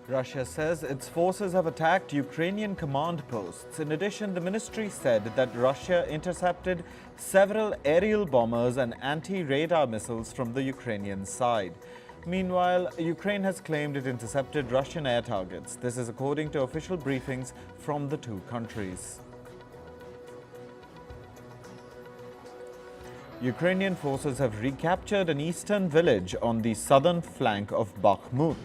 Russia says its forces have attacked Ukrainian command posts. In addition, the ministry said that Russia intercepted several aerial bombers and anti-radar missiles from the Ukrainian side. Meanwhile, Ukraine has claimed it intercepted Russian air targets. This is according to official briefings from the two countries. Ukrainian forces have recaptured an eastern village on the southern flank of Bakhmut.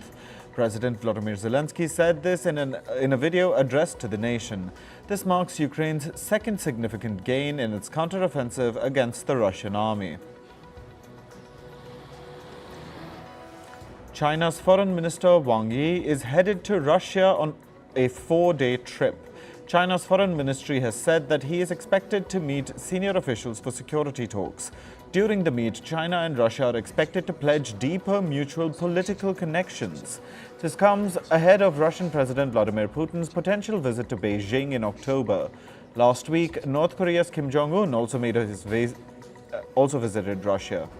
President Volodymyr Zelensky said this in a video addressed to the nation. This marks Ukraine's second significant gain in its counteroffensive against the Russian army. China's Foreign Minister Wang Yi is headed to Russia on a 4-day trip. China's foreign ministry has said that he is expected to meet senior officials for security talks. During the meet, China and Russia are expected to pledge deeper mutual political connections. This comes ahead of Russian President Vladimir Putin's potential visit to Beijing in October. Last week, North Korea's Kim Jong-un also visited Russia.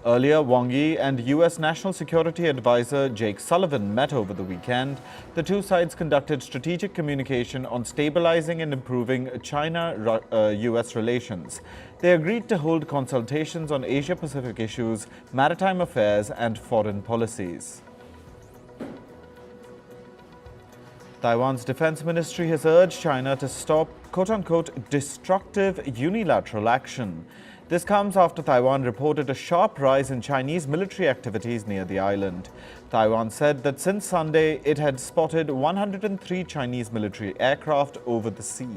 Earlier, Wang Yi and U.S. National Security Advisor Jake Sullivan met over the weekend. The two sides conducted strategic communication on stabilizing and improving China-U.S. relations. They agreed to hold consultations on Asia-Pacific issues, maritime affairs, and foreign policies. Taiwan's defense ministry has urged China to stop quote-unquote destructive unilateral action. This comes after Taiwan reported a sharp rise in Chinese military activities near the island. Taiwan said that since Sunday, it had spotted 103 Chinese military aircraft over the sea.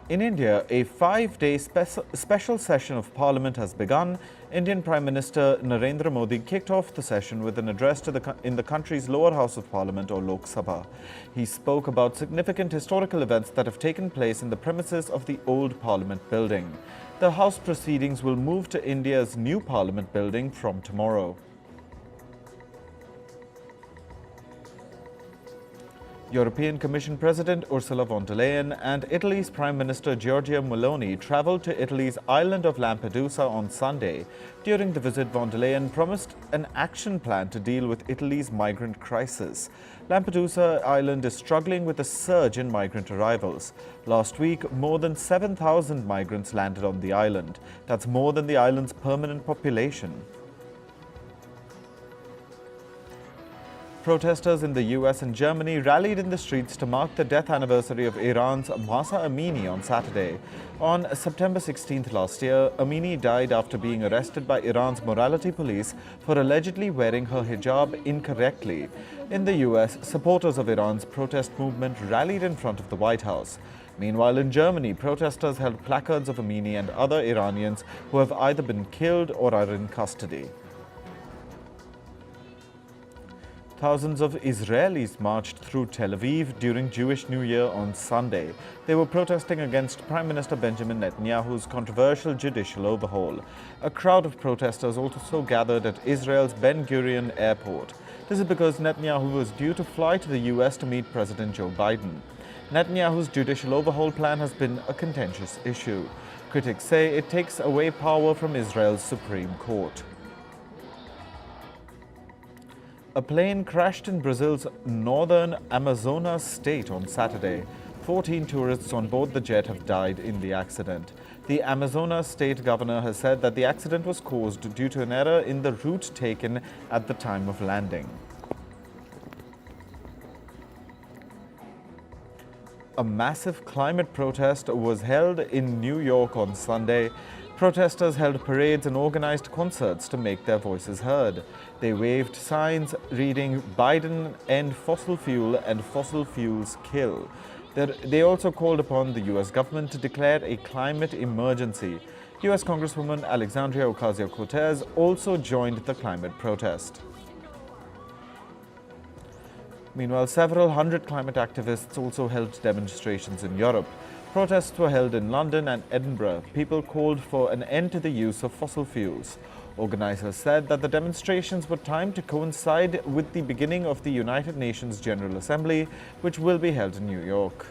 In India, a 5-day special session of Parliament has begun. Indian Prime Minister Narendra Modi kicked off the session with an address in the country's lower house of Parliament, or Lok Sabha. He spoke about significant historical events that have taken place in the premises of the old Parliament building. The House proceedings will move to India's new Parliament building from tomorrow. European Commission President Ursula von der Leyen and Italy's Prime Minister Giorgia Meloni travelled to Italy's island of Lampedusa on Sunday. During the visit, von der Leyen promised an action plan to deal with Italy's migrant crisis. Lampedusa Island is struggling with a surge in migrant arrivals. Last week, more than 7,000 migrants landed on the island. That's more than the island's permanent population. Protesters in the US and Germany rallied in the streets to mark the death anniversary of Iran's Mahsa Amini on Saturday. On September 16th last year, Amini died after being arrested by Iran's morality police for allegedly wearing her hijab incorrectly. In the US, supporters of Iran's protest movement rallied in front of the White House. Meanwhile, in Germany, protesters held placards of Amini and other Iranians who have either been killed or are in custody. Thousands of Israelis marched through Tel Aviv during Jewish New Year on Sunday. They were protesting against Prime Minister Benjamin Netanyahu's controversial judicial overhaul. A crowd of protesters also gathered at Israel's Ben Gurion airport. This is because Netanyahu was due to fly to the US to meet President Joe Biden. Netanyahu's judicial overhaul plan has been a contentious issue. Critics say it takes away power from Israel's Supreme Court. A plane crashed in Brazil's northern Amazonas state on Saturday. 14 tourists on board the jet have died in the accident. The Amazonas state governor has said that the accident was caused due to an error in the route taken at the time of landing. A massive climate protest was held in New York on Sunday. Protesters held parades and organized concerts to make their voices heard. They waved signs reading "Biden end fossil fuel" and "Fossil fuels kill." They also called upon the U.S. government to declare a climate emergency. U.S. Congresswoman Alexandria Ocasio Cortez also joined the climate protest. Meanwhile, several hundred climate activists also held demonstrations in Europe. Protests were held in London and Edinburgh. People called for an end to the use of fossil fuels. Organizers said that the demonstrations were timed to coincide with the beginning of the United Nations General Assembly, which will be held in New York.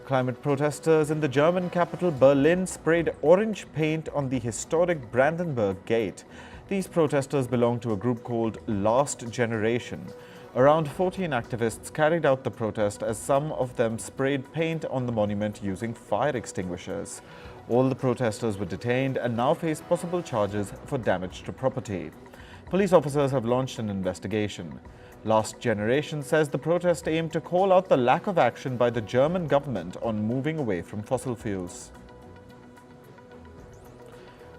Climate protesters in the German capital Berlin sprayed orange paint on the historic Brandenburg Gate. These protesters belong to a group called Last Generation. Around 14 activists carried out the protest as some of them sprayed paint on the monument using fire extinguishers. All the protesters were detained and now face possible charges for damage to property. Police officers have launched an investigation. Last Generation says the protest aimed to call out the lack of action by the German government on moving away from fossil fuels.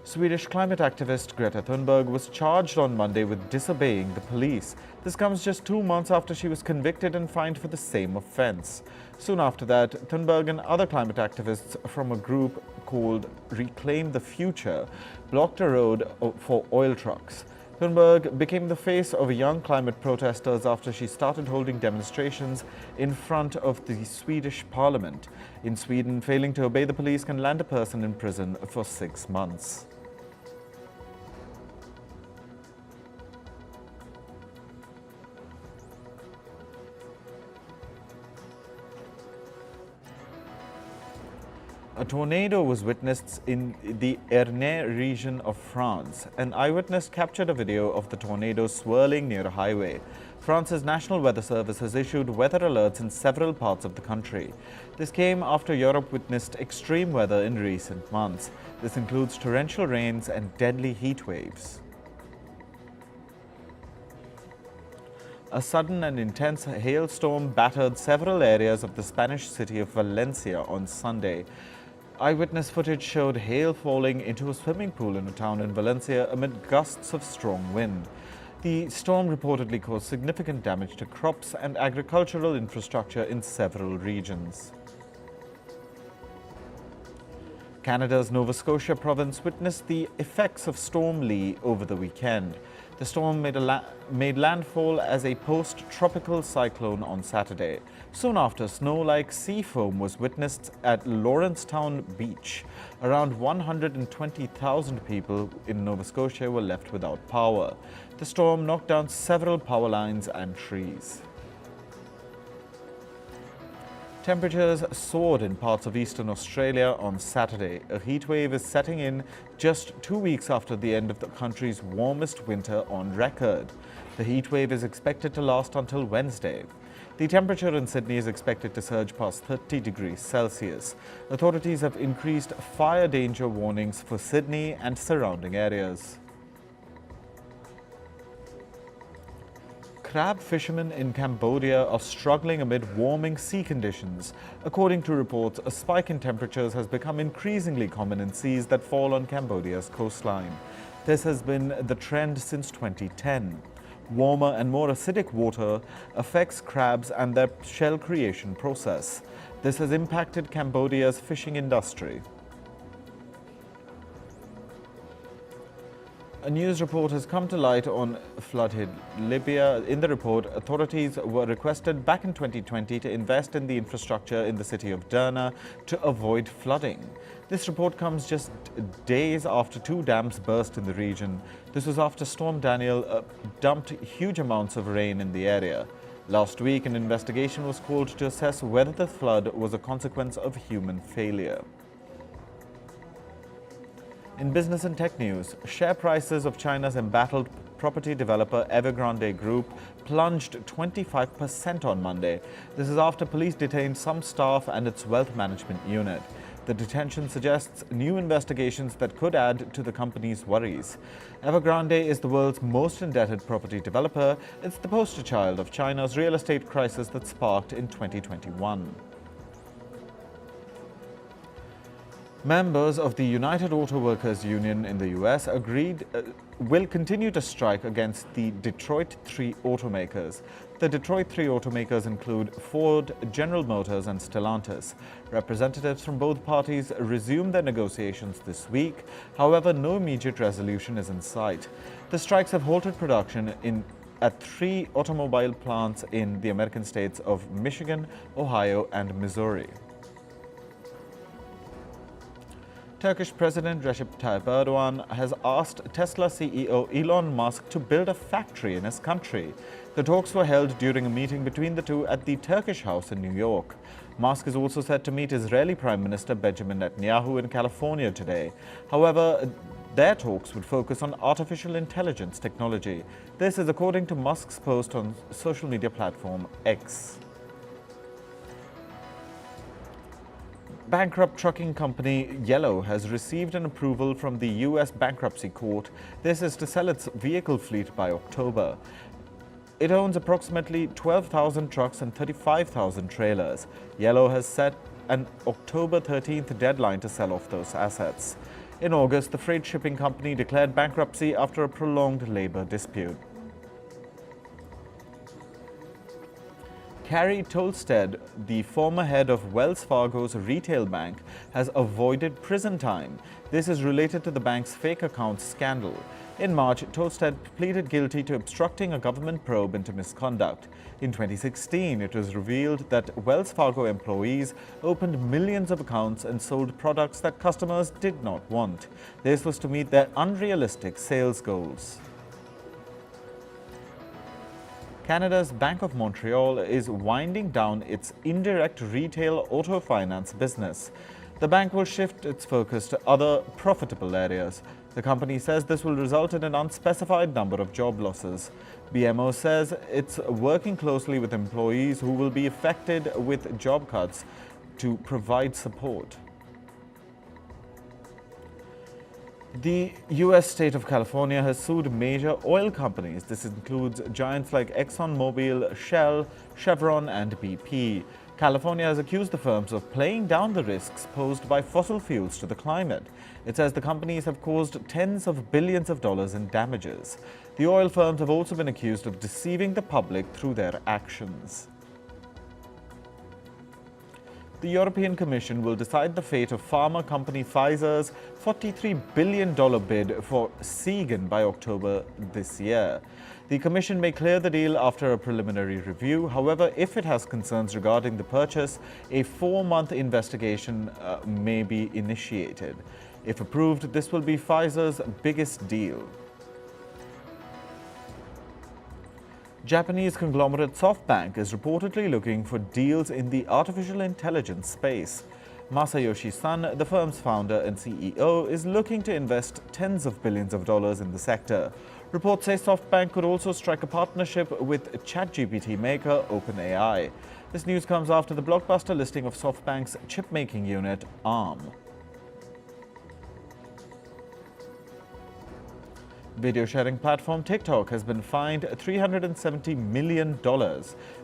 Swedish climate activist Greta Thunberg was charged on Monday with disobeying the police. This comes just 2 months after she was convicted and fined for the same offense. Soon after that, Thunberg and other climate activists from a group called Reclaim the Future blocked a road for oil trucks. Thunberg became the face of young climate protesters after she started holding demonstrations in front of the Swedish parliament. In Sweden, failing to obey the police can land a person in prison for 6 months. A tornado was witnessed in the Erne region of France. An eyewitness captured a video of the tornado swirling near a highway. France's National Weather Service has issued weather alerts in several parts of the country. This came after Europe witnessed extreme weather in recent months. This includes torrential rains and deadly heat waves. A sudden and intense hailstorm battered several areas of the Spanish city of Valencia on Sunday. Eyewitness footage showed hail falling into a swimming pool in a town in Valencia amid gusts of strong wind. The storm reportedly caused significant damage to crops and agricultural infrastructure in several regions. Canada's Nova Scotia province witnessed the effects of Storm Lee over the weekend. The storm made landfall as a post-tropical cyclone on Saturday. Soon after, snow-like sea foam was witnessed at Lawrencetown Beach. Around 120,000 people in Nova Scotia were left without power. The storm knocked down several power lines and trees. Temperatures soared in parts of eastern Australia on Saturday. A heatwave is setting in just 2 weeks after the end of the country's warmest winter on record. The heatwave is expected to last until Wednesday. The temperature in Sydney is expected to surge past 30 degrees Celsius. Authorities have increased fire danger warnings for Sydney and surrounding areas. Crab fishermen in Cambodia are struggling amid warming sea conditions. According to reports, a spike in temperatures has become increasingly common in seas that fall on Cambodia's coastline. This has been the trend since 2010. Warmer and more acidic water affects crabs and their shell creation process. This has impacted Cambodia's fishing industry. A news report has come to light on flooded Libya. In the report, authorities were requested back in 2020 to invest in the infrastructure in the city of Derna to avoid flooding. This report comes just days after 2 dams burst in the region. This was after Storm Daniel dumped huge amounts of rain in the area. Last week, an investigation was called to assess whether the flood was a consequence of human failure. In business and tech news, share prices of China's embattled property developer Evergrande Group plunged 25% on Monday. This is after police detained some staff and its wealth management unit. The detention suggests new investigations that could add to the company's worries. Evergrande is the world's most indebted property developer. It's the poster child of China's real estate crisis that sparked in 2021. Members of the United Auto Workers Union in the US will continue to strike against the Detroit 3 automakers. The Detroit 3 automakers include Ford, General Motors and Stellantis. Representatives from both parties resumed their negotiations this week. However, no immediate resolution is in sight. The strikes have halted production at 3 automobile plants in the American states of Michigan, Ohio and Missouri. Turkish President Recep Tayyip Erdogan has asked Tesla CEO Elon Musk to build a factory in his country. The talks were held during a meeting between the two at the Turkish house in New York. Musk is also set to meet Israeli Prime Minister Benjamin Netanyahu in California today. However, their talks would focus on artificial intelligence technology. This is according to Musk's post on social media platform X. Bankrupt trucking company Yellow has received an approval from the U.S. bankruptcy court. This is to sell its vehicle fleet by October. It owns approximately 12,000 trucks and 35,000 trailers. Yellow has set an October 13th deadline to sell off those assets. In August, the freight shipping company declared bankruptcy after a prolonged labor dispute. Carrie Tolstead, the former head of Wells Fargo's retail bank, has avoided prison time. This is related to the bank's fake accounts scandal. In March, Tolstead pleaded guilty to obstructing a government probe into misconduct. In 2016, it was revealed that Wells Fargo employees opened millions of accounts and sold products that customers did not want. This was to meet their unrealistic sales goals. Canada's Bank of Montreal is winding down its indirect retail auto finance business. The bank will shift its focus to other profitable areas. The company says this will result in an unspecified number of job losses. BMO says it's working closely with employees who will be affected with job cuts to provide support. The U.S. state of California has sued major oil companies. This includes giants like ExxonMobil, Shell, Chevron, and BP. California has accused the firms of playing down the risks posed by fossil fuels to the climate. It says the companies have caused tens of billions of dollars in damages. The oil firms have also been accused of deceiving the public through their actions. The European Commission will decide the fate of pharma company Pfizer's $43 billion bid for Seagen by October this year. The Commission may clear the deal after a preliminary review. However, if it has concerns regarding the purchase, a 4-month investigation may be initiated. If approved, this will be Pfizer's biggest deal. Japanese conglomerate SoftBank is reportedly looking for deals in the artificial intelligence space. Masayoshi Son, the firm's founder and CEO, is looking to invest tens of billions of dollars in the sector. Reports say SoftBank could also strike a partnership with ChatGPT maker OpenAI. This news comes after the blockbuster listing of SoftBank's chip-making unit, ARM. Video sharing platform TikTok has been fined $370 million.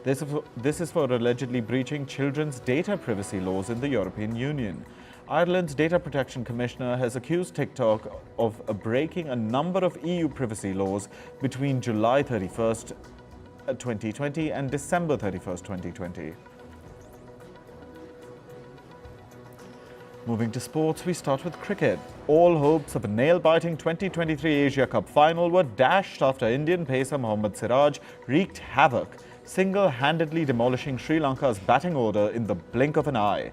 This is for allegedly breaching children's data privacy laws in the European Union. Ireland's Data Protection Commissioner has accused TikTok of breaking a number of EU privacy laws between July 31st, 2020 and December 31st, 2020. Moving to sports, we start with cricket. All hopes of a nail-biting 2023 Asia Cup final were dashed after Indian pacer Mohammad Siraj wreaked havoc, single-handedly demolishing Sri Lanka's batting order in the blink of an eye.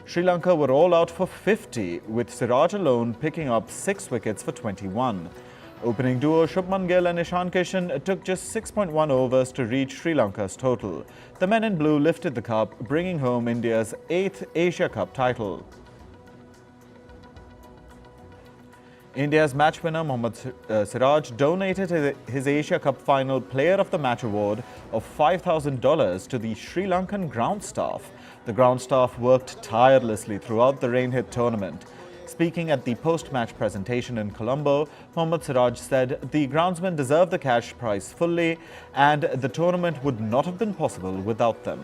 Sri Lanka were all out for 50, with Siraj alone picking up 6 wickets for 21. Opening duo Shubman Gill and Ishan Kishan took just 6.1 overs to reach Sri Lanka's total. The men in blue lifted the cup, bringing home India's 8th Asia Cup title. India's match winner Mohammad Siraj donated his Asia Cup Final Player of the Match award of $5,000 to the Sri Lankan ground staff. The ground staff worked tirelessly throughout the rain-hit tournament. Speaking at the post-match presentation in Colombo, Mohammad Siraj said the groundsmen deserve the cash prize fully and the tournament would not have been possible without them.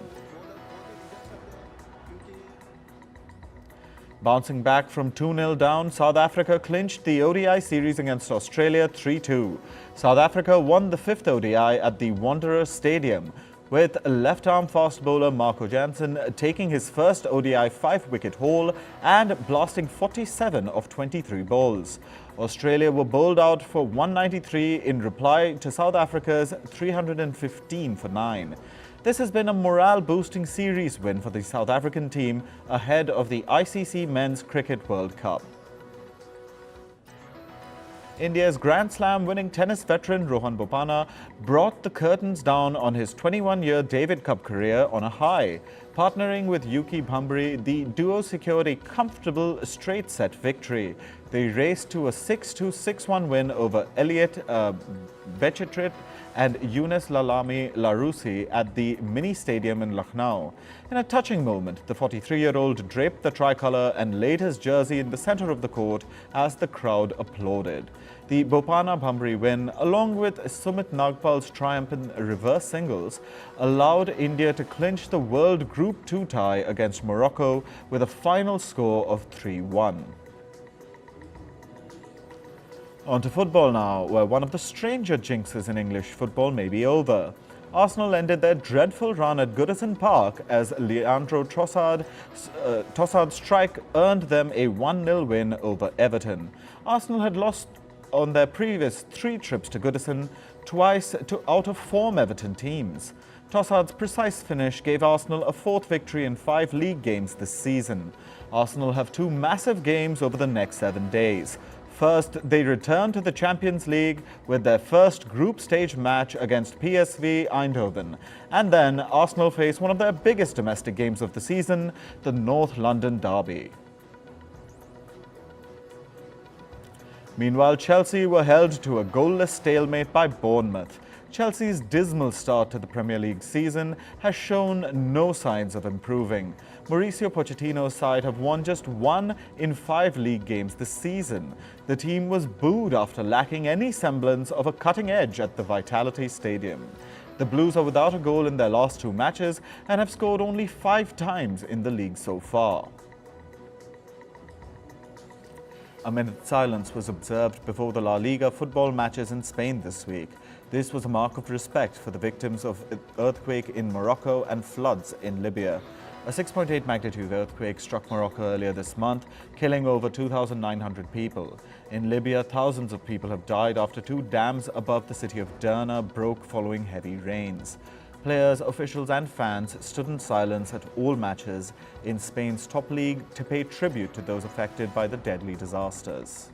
Bouncing back from 2-0 down, South Africa clinched the ODI series against Australia 3-2. South Africa won the 5th ODI at the Wanderers Stadium, with left-arm fast bowler Marco Jansen taking his first ODI 5-wicket haul and blasting 47 of 23 balls. Australia were bowled out for 193 in reply to South Africa's 315 for 9. This has been a morale-boosting series win for the South African team ahead of the ICC Men's Cricket World Cup. India's Grand Slam winning tennis veteran Rohan Bopanna brought the curtains down on his 21-year David Cup career on a high. Partnering with Yuki Bhambri, the duo secured a comfortable straight-set victory. They raced to a 6-2, 6-1 win over Elliot Bechetrit and Younes Lalami Larousi at the mini stadium in Lucknow. In a touching moment, the 43-year-old draped the tricolour and laid his jersey in the centre of the court as the crowd applauded. The Bopanna-Bhambri win, along with Sumit Nagpal's triumph in reverse singles, allowed India to clinch the World Group 2 tie against Morocco with a final score of 3-1. On to football now, where one of the stranger jinxes in English football may be over. Arsenal ended their dreadful run at Goodison Park as Leandro Trossard's strike earned them a 1-0 win over Everton. Arsenal had lost on their previous 3 trips to Goodison, twice to out-of-form Everton teams. Trossard's precise finish gave Arsenal a 4th victory in 5 league games this season. Arsenal have 2 massive games over the next 7 days. First, they return to the Champions League with their first group stage match against PSV Eindhoven. And then Arsenal face one of their biggest domestic games of the season, the North London derby. Meanwhile, Chelsea were held to a goalless stalemate by Bournemouth. Chelsea's dismal start to the Premier League season has shown no signs of improving. Mauricio Pochettino's side have won just 1 in 5 league games this season. The team was booed after lacking any semblance of a cutting edge at the Vitality Stadium. The Blues are without a goal in their last 2 matches and have scored only 5 times in the league so far. A minute's silence was observed before the La Liga football matches in Spain this week. This was a mark of respect for the victims of earthquake in Morocco and floods in Libya. A 6.8 magnitude earthquake struck Morocco earlier this month, killing over 2,900 people. In Libya, thousands of people have died after 2 dams above the city of Derna broke following heavy rains. Players, officials and fans stood in silence at all matches in Spain's top league to pay tribute to those affected by the deadly disasters.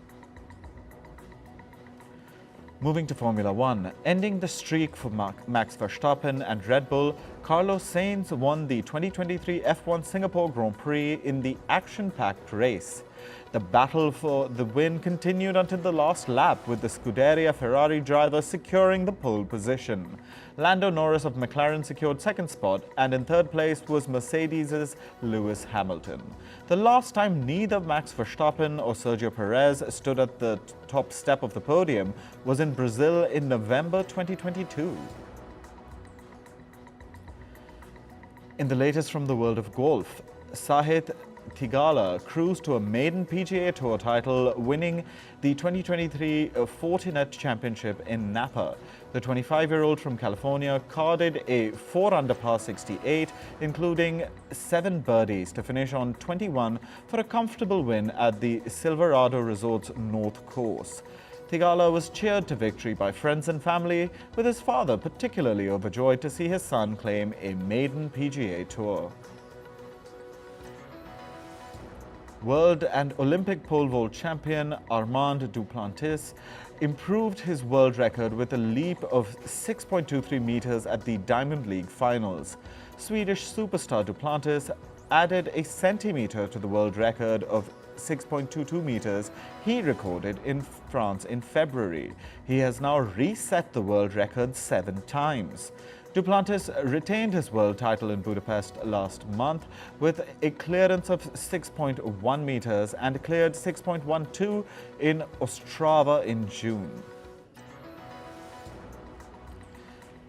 Moving to Formula One, ending the streak for Max Verstappen and Red Bull, Carlos Sainz won the 2023 F1 Singapore Grand Prix in the action-packed race. The battle for the win continued until the last lap, with the Scuderia Ferrari driver securing the pole position. Lando Norris of McLaren secured 2nd spot, and in 3rd place was Mercedes' Lewis Hamilton. The last time neither Max Verstappen or Sergio Perez stood at the top step of the podium was in Brazil in November 2022. In the latest from the world of golf, Sahith Theegala cruised to a maiden PGA Tour title, winning the 2023 Fortinet Championship in Napa. The 25-year-old from California carded a 4-under par 68, including 7 birdies to finish on 21 for a comfortable win at the Silverado Resort's North Course. Theegala was cheered to victory by friends and family, with his father particularly overjoyed to see his son claim a maiden PGA Tour. World and Olympic pole vault champion Armand Duplantis improved his world record with a leap of 6.23 meters at the Diamond League finals. Swedish superstar Duplantis added a centimeter to the world record of 6.22 meters he recorded in France in February. He has now reset the world record 7 times. Duplantis retained his world title in Budapest last month with a clearance of 6.1 meters and cleared 6.12 in Ostrava in June.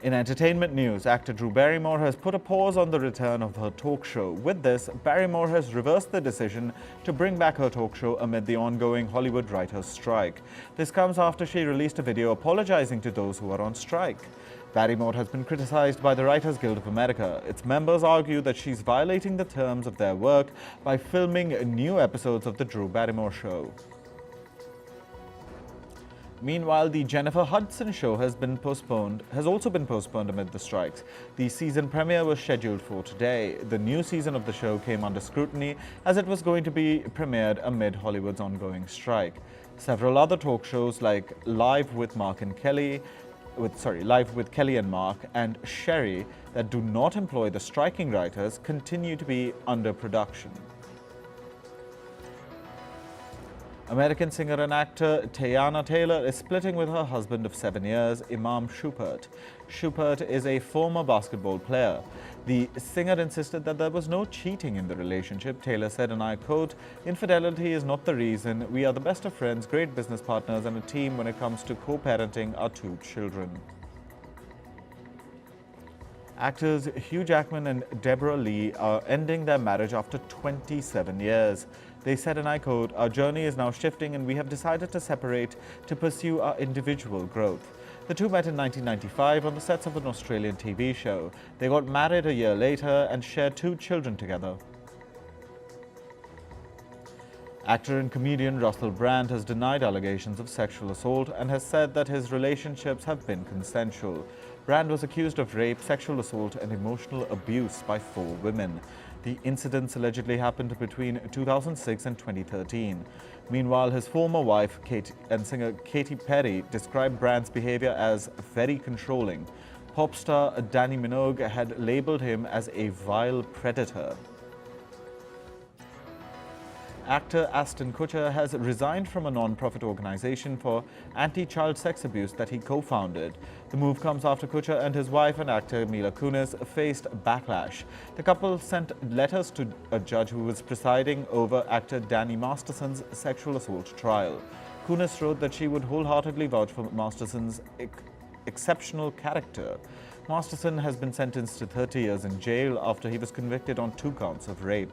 In entertainment news, actor Drew Barrymore has put a pause on the return of her talk show. With this, Barrymore has reversed the decision to bring back her talk show amid the ongoing Hollywood writers' strike. This comes after she released a video apologizing to those who are on strike. Barrymore has been criticized by the Writers Guild of America. Its members argue that she's violating the terms of their work by filming new episodes of The Drew Barrymore Show. Meanwhile, the Jennifer Hudson show has also been postponed amid the strikes. The season premiere was scheduled for today. The new season of the show came under scrutiny as it was going to be premiered amid Hollywood's ongoing strike. Several other talk shows like Live with Kelly and Mark and Sherry that do not employ the striking writers continue to be under production. American singer and actor Teyana Taylor is splitting with her husband of 7 years, Imam Shumpert. Shumpert is a former basketball player. The singer insisted that there was no cheating in the relationship. Taylor said, and I quote, "Infidelity is not the reason. We are the best of friends, great business partners, and a team when it comes to co-parenting our 2 children." Actors Hugh Jackman and Deborah Lee are ending their marriage after 27 years. They said, and I quote, "Our journey is now shifting and we have decided to separate to pursue our individual growth." The two met in 1995 on the sets of an Australian TV show. They got married a year later and shared 2 children together. Actor and comedian Russell Brand has denied allegations of sexual assault and has said that his relationships have been consensual. Brand was accused of rape, sexual assault and emotional abuse by 4 women. The incidents allegedly happened between 2006 and 2013. Meanwhile, his former wife and singer Katy Perry described Brand's behavior as very controlling. Pop star Danny Minogue had labeled him as a vile predator. Actor Ashton Kutcher has resigned from a non-profit organization for anti-child sex abuse that he co-founded. The move comes after Kutcher and his wife and actor Mila Kunis faced backlash. The couple sent letters to a judge who was presiding over actor Danny Masterson's sexual assault trial. Kunis wrote that she would wholeheartedly vouch for Masterson's exceptional character. Masterson has been sentenced to 30 years in jail after he was convicted on 2 counts of rape.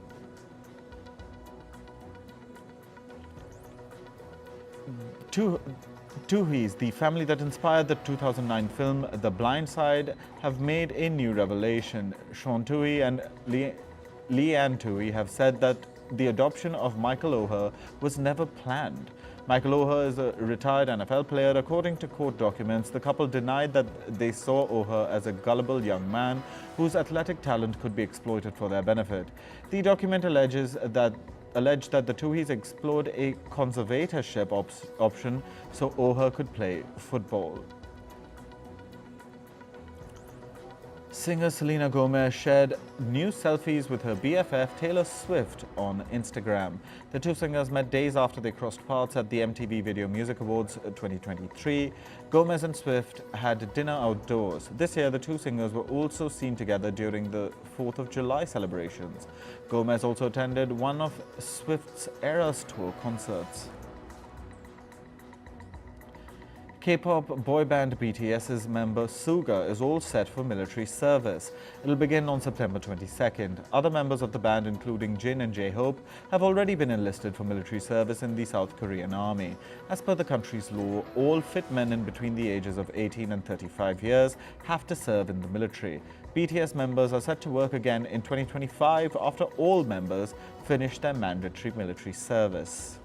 Tooheys, the family that inspired the 2009 film The Blind Side, have made a new revelation. Sean Toohey and Leanne Toohey have said that the adoption of Michael Oher was never planned. Michael Oher is a retired NFL player. According to court documents, the couple denied that they saw Oher as a gullible young man whose athletic talent could be exploited for their benefit. The document alleged that the Tooheys explored a conservatorship option so Oher could play football. Singer Selena Gomez shared new selfies with her BFF Taylor Swift on Instagram. The two singers met days after they crossed paths at the MTV Video Music Awards 2023. Gomez and Swift had dinner outdoors. This year, the two singers were also seen together during the 4th of July celebrations. Gomez also attended one of Swift's Eras Tour concerts. K-pop boy band BTS's member Suga is all set for military service. It'll begin on September 22nd. Other members of the band, including Jin and J-Hope, have already been enlisted for military service in the South Korean army. As per the country's law, all fit men in between the ages of 18 and 35 years have to serve in the military. BTS members are set to work again in 2025 after all members finish their mandatory military service.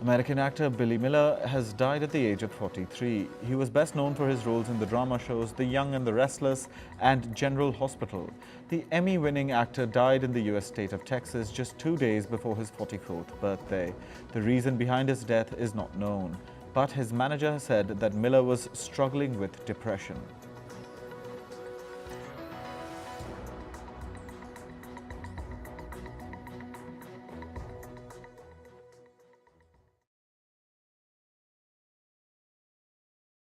American actor Billy Miller has died at the age of 43. He was best known for his roles in the drama shows The Young and the Restless and General Hospital. The Emmy-winning actor died in the U.S. state of Texas just 2 days before his 44th birthday. The reason behind his death is not known, but his manager said that Miller was struggling with depression.